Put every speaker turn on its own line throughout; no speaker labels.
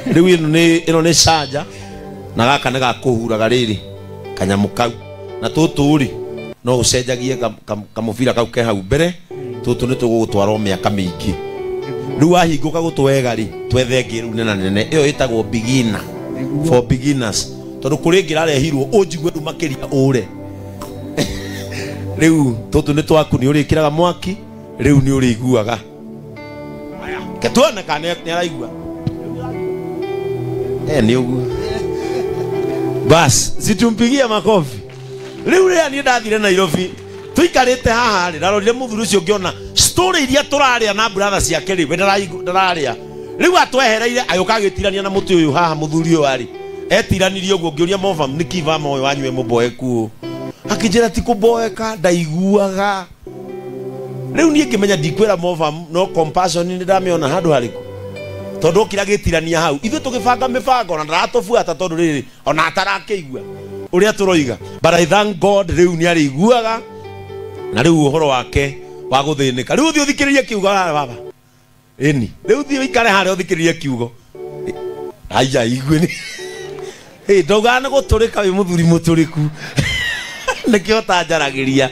Riu ino ni caja na gaka ni gakuhuraga riri kanyamu kau na tuturi no ucenjagie kamubira kau ke hau mbere tutu ni tugutwara miaka mingi. Riu wahinguka gutwega ri twethe ngi riu nena nene iyo itagwo beginner for beginners tondu kuri ngira rehirwo unjigwe ndu makiria ure. Riu tutu ni twaku ni urikiraga mwaki riu ni uriguaga aya ketuona kana ni araigua ni ugu bas situmpigia makofi. Riu ria ni ndathire Nairobi tuikarite haha ri narorire muthuru ucio ngiona story iria turaria na brother ciake ri we ndararia riu atwehereire ayuka gitirania na muti uyu haha muthuri uyu ari etiranirie uguo ngiuria mova nikiva moyo wanywe muboeku akijira ti kuboeka ndaiguaga. Riu nie ngimenya ndikwira mova no compassion ni ndamiona handu hariku tondu kira gitirania hau ithu tugibanga mibango na ndaratufuata tondu riri ona atarakeigua uria turoiga but I thank God riu ni ariguaga na riu uhoro wake wa guthinika riu thi uthikiririe kiugo baba eni riu thi ikare hare uthikiririe kiugo aya igwe ni ndogana guturika wi muthuri muturiku nikio tanjaragiria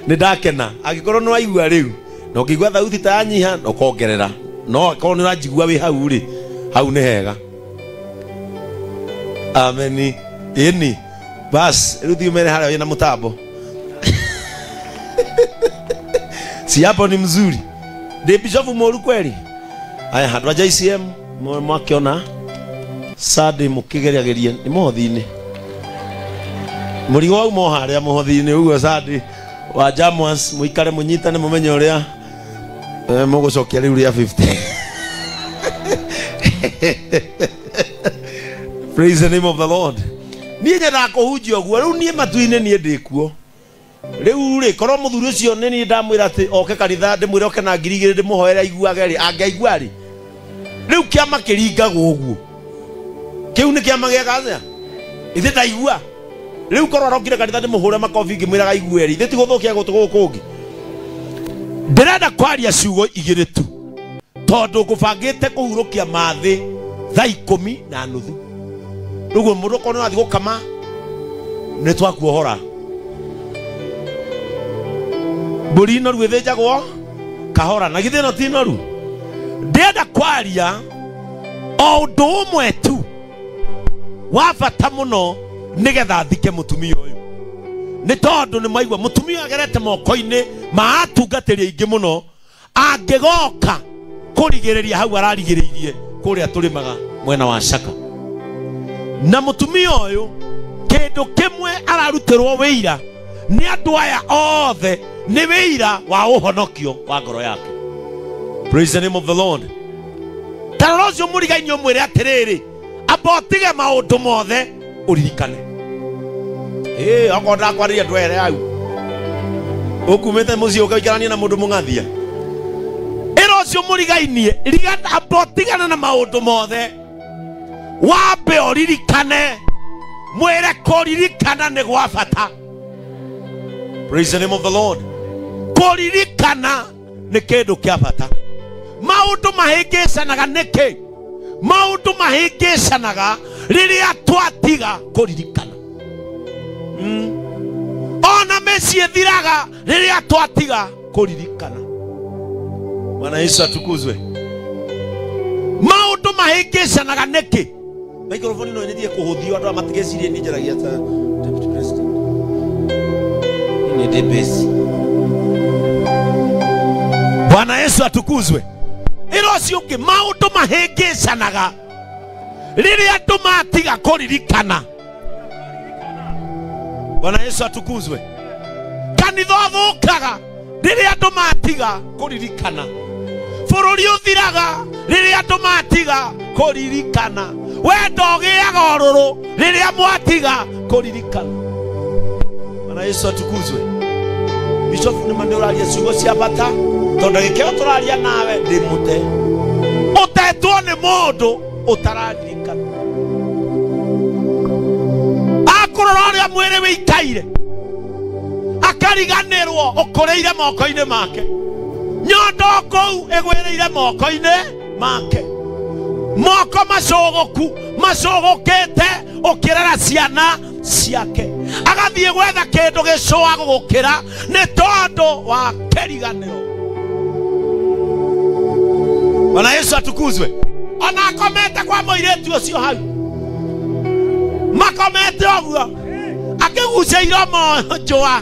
ni ndakena agikorwo no aigua riu no kigwa thauti ta nyiha no kongerera no ko ni rajigua wi hau ri hau ni hega amen eni bas riu thi umere hare na mutambo si hapo ni mzuri de Bishop Moru kweli aya handu aja ICM mwakiona sadi mukigeriageria ni mothini murigo au moharia mothini ugo sadi wa Jamwas muikare munyitane mumenye uria mugucokia riu ria 50. Praise the name of the Lord. Niĩ nyenda kuhunjia guo riu nie matuine nie ndikuo riu ri korwo muthuri ucio ni ndamwira ati oke kanitha ndimwire oke na 2,000 ndimuhoere aiguage ri angeigua ri riu kiama kiringagwo uguo kiu ni kiama gia kaza ithe ndaigua riu korwo arokire kanitha ndimuhure makofi ngimwira aigue ri ithe ti guthukia gutugu kungi ndirenda kwaria ciugo igiri tu tondu ngubangite kuhurukia mathi thaa 10:30 riu mundu kono athi gukama ni twakuohora mburi noru ithĩnjagwo kahora na githĩ no ti noru. Ndenda kwaria o ũndũ ũmwe tu wa bata mũno nĩgetha thike mũtumia ũyũ nĩ tondũ nĩ maigua mũtumia agerete moko-inĩ ma atungatĩri aingĩ mũno angĩgoka kũrigĩrĩria hau ararigĩrĩirie kũrĩa tũrĩmaga mwena wa Caka na mũtumia ũyũ kĩndũ kĩmwe ararutĩrwo wĩira nĩ andũ aya othe ni wĩira wa ũhonokio wa ngoro yake. Praise the name of the Lord. Tarora ũcio mũrigainyo mwĩre atĩrĩrĩ abotige maũndũ mothe ũririkane okorwo ndakwarĩria ndwere hau ũkumĩte mũciĩ ũkaikarania na mũndũ mũng'athia ĩra ũcio mũrigainie abotigana na maũndũ mothe wambe ũririkane mwĩre kũririkana nĩ gwa bata. Praise the name of the Lord. Kuririkana ni kindu kia bata. Maundu mahingicanaga niki maundu mahingicanaga riria twatiga kuririkana ona meci thiraga riria twatiga kuririkana. Bwana Yesu atukuzwe. Maundu mahingicanaga niki microphone no nithie kuhuthio andu amatigecirie ni njaragia ta Deputy President ni debesi. Bwana Yesu atukuzwe. Iro ciungi maundu mahingicanaga riria andu matiga kuririkana. Bwana Yesu atukuzwe. Kanitha thukaga riria andu matiga kuririkana. Bururi uthiraga riria andu matiga kuririkana. Wendo giaga ururu riria mwatiga kuririkana. Bwana Yesu atukuzwe. Bishop ni mande uraria ciugo cia bata tondu gikio turaria nawe ndi mute utetwo ni mundu utararirikana akurora uria mwiri wikaire akariganirwo ukureire moko-ini make nyondo kou igwireire moko-ini make moko macogokete ukirera ciana ciake agathie gwetha kindu gicua gukira ni tondu wa keriganiro. Bwana Yesu atukuzwe. Ona akomete kwa muiritu ucio hau makomete oguo akigucia iromo njua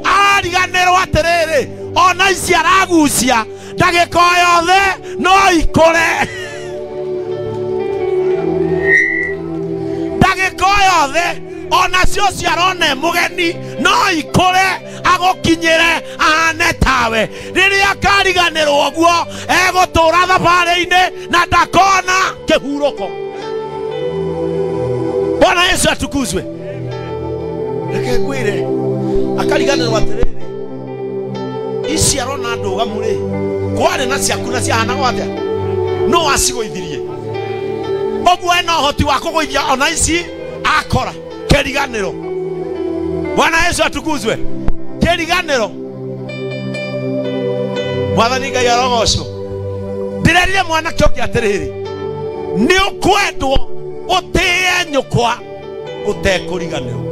ariganirwo atiriri ona ici aragucia ndagika yothe no ikore ndagika yothe ona cio ciarone mugeni no ikore agokinyire ahane tawe riria kariganirwo guo egutura thabari-ini na ndakona kihuroko. Bwana Yesu atukuzwe. Reke ngwire akariganirwo atiriri ici arona nduga muri kwari na ciaku na ciahana gwathe no acigũithirie oguo ena ũhoti wa kũgũithia ona ici akora keriganĩro. Bwana Yesu atukuzwe. Keriganĩro Mwathani Ngai arogocwo. Ndirerire mwanake ũngĩ atĩrĩrĩ nĩ ũkwendwo ũtĩe nyũkwa ũtekũriganĩrwo.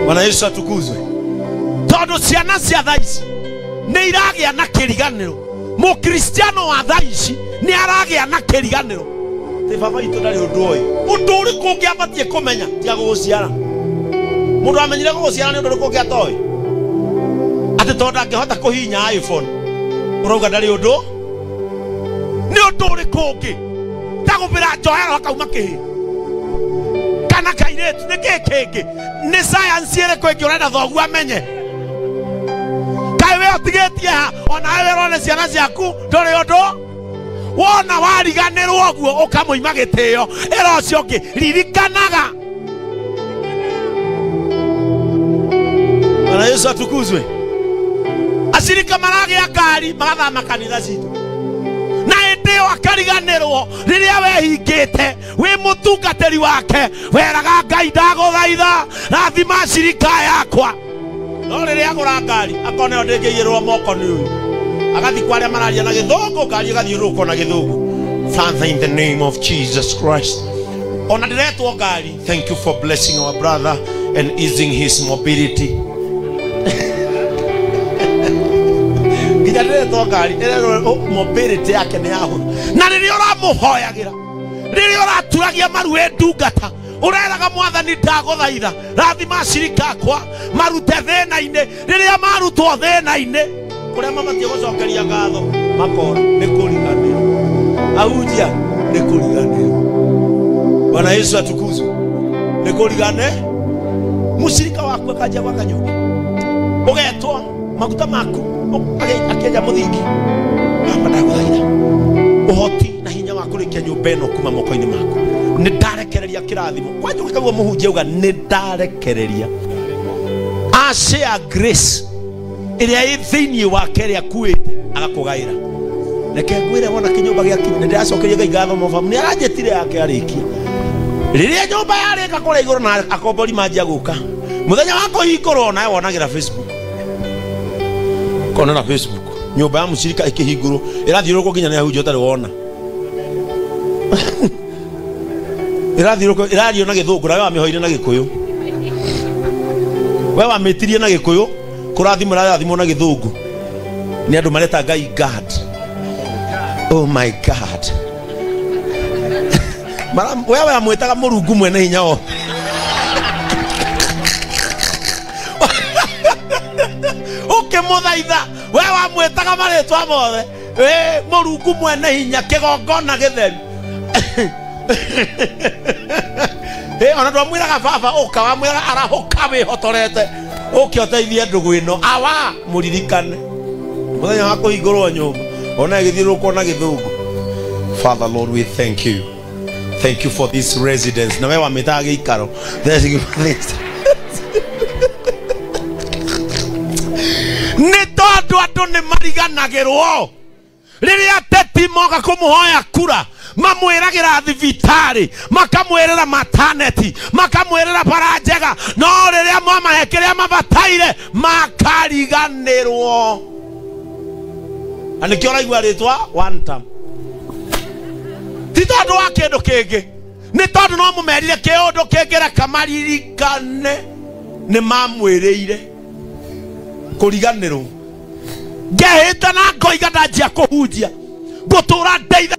Bwana Yesu atukuzwe. Tondu ciana cia thaa ici nĩ iragĩa na kĩriganĩro. Mũkristiano wa thaa ici nĩ aragĩa na kĩriganĩro. Te baba itu ndari undu oyi undu uriku ungiabatie kumenya tia guciara mundu amenyire guciara ni undu uriku ungiatoyi ati tonda ngihota kuhinya iPhone urauga ndari undu ni undu uriku ungi tagubira njohero akauma kihi kana kairetu ni kiki ni science iriku ingi urenda thogu amenye kai we otigetie ha ona we rone ciana ciaku nduri undu wona wariganirwo guo ukamuima gitio era ucio ngi ririkanaga. Bwana Yesu atukuzwe. Acirika maragia ngari magathama kanitha citu na ndio akariganirwo riria wehingite wi mutungateri wake weraga Ngai ndaguthaitha rathima acirika yakwa no riria agura ngari akone ndingiyirwo moko ni uyu agathi kwa aria mararia na githungu ngari gathiuruko na githungu. Father, in the name of Jesus Christ, ona ndiretwo ngari, thank you for blessing our brother and easing his mobility. Gita ndiretwo ngari mobility yake ni yaho na riria uramuhoyagira riria uraturagia maru endungata ureraga Mwathani ndaguthaitha rathima acirika akwa marute thina-ini riria marutwo thina-ini kuria mamatie gucokeria ngatho makora ni kuriganirwo ahunjia ni kuriganirwo. Bwana Yesu atukuzwe. Ni kurigane mushirika waku akaja gwaka nyumba ugetwa maguta maku akeja muthingi ndaguthaitha uhoti na hinya wa kurikia nyumba ino kuma moko-ini maku ni ndarekereria kirathimo kwanja ukagwo muhunjia uga ni ndarekereria a share grace iria ithini wake ria kuite agakugaira. Reke ngwire wona kinyumba giakinya ndiracokeria Ngai ngatho mofamu ni aranjetire yake arikia riria nyumba yarika kura iguru na akombori manjia guka muthenya wa kuhingurwo nawe wonagira Facebook kona na Facebook nyumba ya mushirika ikihingurwo irathiuruko nginya ni ahunjia utari wona irathiuruko irario na githungu nawe wamihoire na gikuyu we wamitirie na gikuyu kurathimwo na githungu ni andu mareta Ngai God. Oh my God. Wewe amwetaga Murungu mwene hinya o ukimuthaitha wewe amwetaga maritwa mothe Murungu mwene hinya kigongona githeri ona twamwiraga baba uka wamwira arahuka wihotorete ukioteithie ndugu ino awa muririkane muthenya wa kuhingurwo nyumba ona githiruko na githungu. Father Lord, we thank you. Thank you for this residence. Na wewe wametaga gikaro. Thank you for this. Ni tondu andu ni mariganagirwo riria teti moga kumuhoya kura mamwiragira thibitari makamwirira maternity makamwirira paranjega no riria mwamahekeria mabataire makariganirwo. Anikiora igwa ritwa one time ti tondu wa kindu kingi, ni tondu no mumerire kiundu kingire kamaririkane ni mamwirire kuriganirwo. Ngehita na ngoiga ndanjia kuhunjia ngutura ndeitha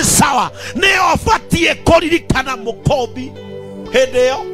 sawa neo afatie kuririkana mukombi hende yo